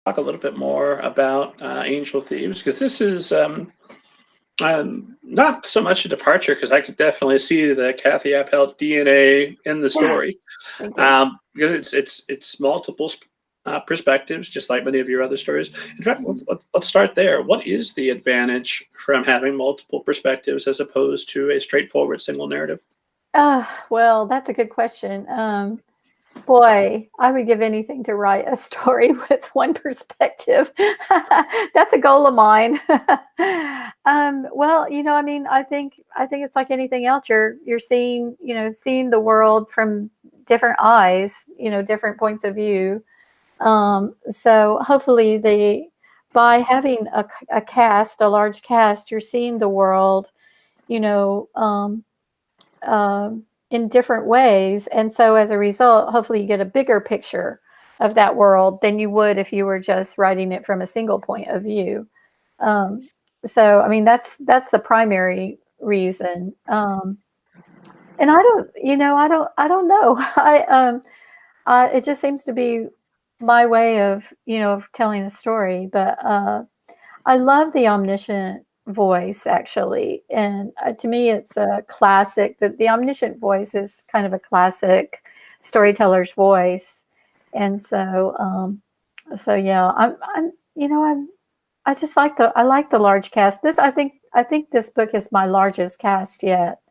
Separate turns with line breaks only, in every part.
talk a little bit more about Angel Thieves, because this is not so much a departure, because I could definitely see the Kathi Appelt DNA in the story,
Thank you.
because it's multiple perspectives, just like many of your other stories. In fact, let's start there. What is the advantage from having multiple perspectives as opposed to a straightforward single narrative?
Well, that's a good question. Boy, I would give anything to write a story with one perspective. That's a goal of mine. Well, I mean, I think it's like anything else. You're seeing the world from different eyes, different points of view. So hopefully by having a large cast, you're seeing the world, you know, in different ways. And so as a result, hopefully you get a bigger picture of that world than you would if you were just writing it from a single point of view. So, I mean, that's the primary reason. And I don't know. It just seems to be my way of telling a story. But I love the omniscient voice, actually, and to me, it's a classic. The omniscient voice is kind of a classic storyteller's voice, and so yeah, I just like the large cast. I think this book is my largest cast yet,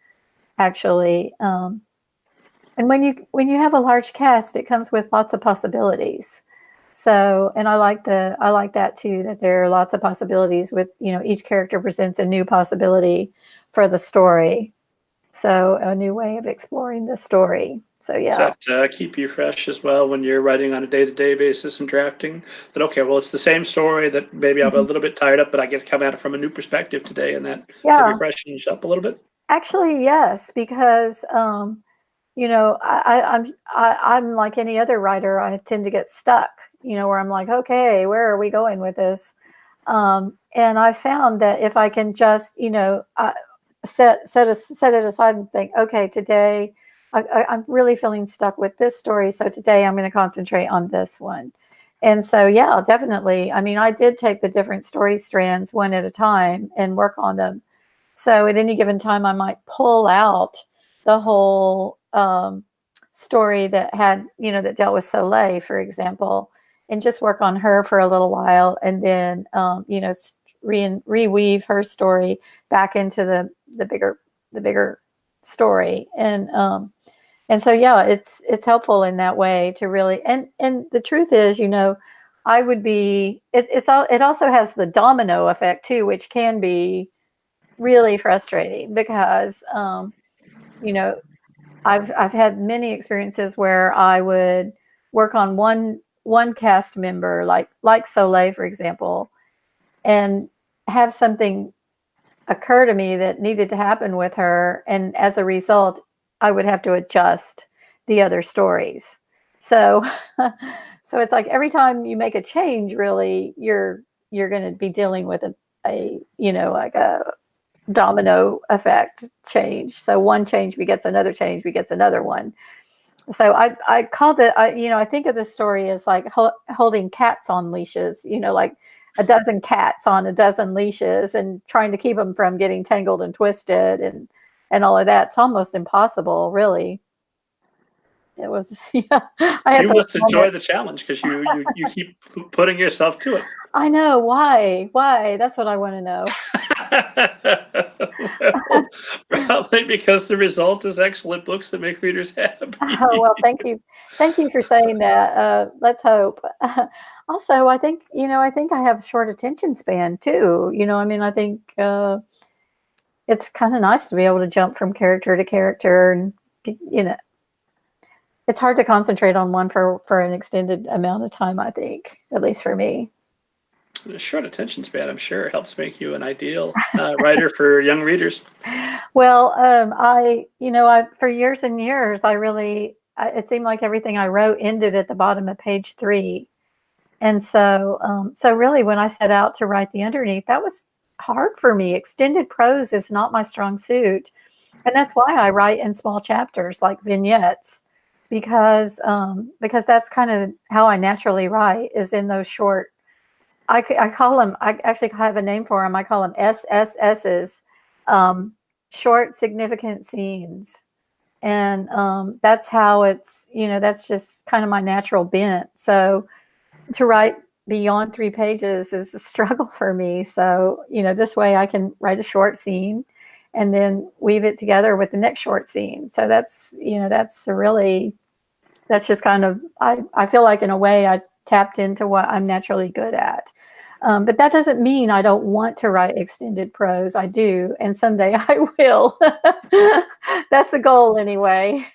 actually. And when you have a large cast, it comes with lots of possibilities. So, and I like that too, that there are lots of possibilities with, each character presents a new possibility for the story. So a new way of exploring the story. So yeah.
Does that keep you fresh as well when you're writing on a day-to-day basis and drafting? That, okay, well, it's the same story that maybe I'm a
Mhm.
little bit tired up, but I get to come at it from a new perspective today, and that maybe
Yeah,
freshens up a little bit.
actually, yes, because I'm like any other writer. I tend to get stuck, where I'm like, okay, where are we going with this? And I found that if I can just, set it aside and think, okay, today I'm really feeling stuck with this story, so today I'm going to concentrate on this one. And so, yeah, definitely. I mean, I did take the different story strands one at a time and work on them. So at any given time, I might pull out the whole story that dealt with Soleil, for example, and just work on her for a little while, and then reweave her story back into the bigger story, and so yeah, it's helpful in that way to really, and the truth is, I would be it also has the domino effect too, which can be really frustrating because you know I've had many experiences where I would work on one cast member, like Soleil, for example, and have something occur to me that needed to happen with her, and as a result, I would have to adjust the other stories. So, so it's like every time you make a change, really, you're going to be dealing with like a domino effect change. So one change begets another change begets another one. So I call it, I think of this story as like holding cats on leashes, like a dozen cats on a dozen leashes and trying to keep them from getting tangled and twisted and all of that. It's almost impossible, really. It was, yeah, I had
You
those
must enjoy
moments.
the challenge because you keep putting yourself to it.
I know. Why? That's what I want to know.
Well, probably because the result is excellent books that make readers
Oh, well,
happy.
thank you. Thank you for saying that. Let's hope. Also, I think I have a short attention span too. I mean, I think it's kind of nice to be able to jump from character to character, and you know, it's hard to concentrate on one for an extended amount of time. I think, at least for me.
A short attention span, I'm sure, helps make you an ideal writer for young readers.
Well, I for years and years, it seemed like everything I wrote ended at the bottom of page 3. And so really when I set out to write the underneath, that was hard for me. Extended prose is not my strong suit. And that's why I write in small chapters like vignettes, because that's kind of how I naturally write, is in those short I call them, I actually have a name for them. I call them SSSs, short significant scenes. And that's how it's, that's just kind of my natural bent. So to write beyond 3 pages is a struggle for me. So, this way I can write a short scene and then weave it together with the next short scene. So that's just kind of, I feel like in a way I tapped into what I'm naturally good at. But that doesn't mean I don't want to write extended prose. I do, and someday I will. That's the goal anyway.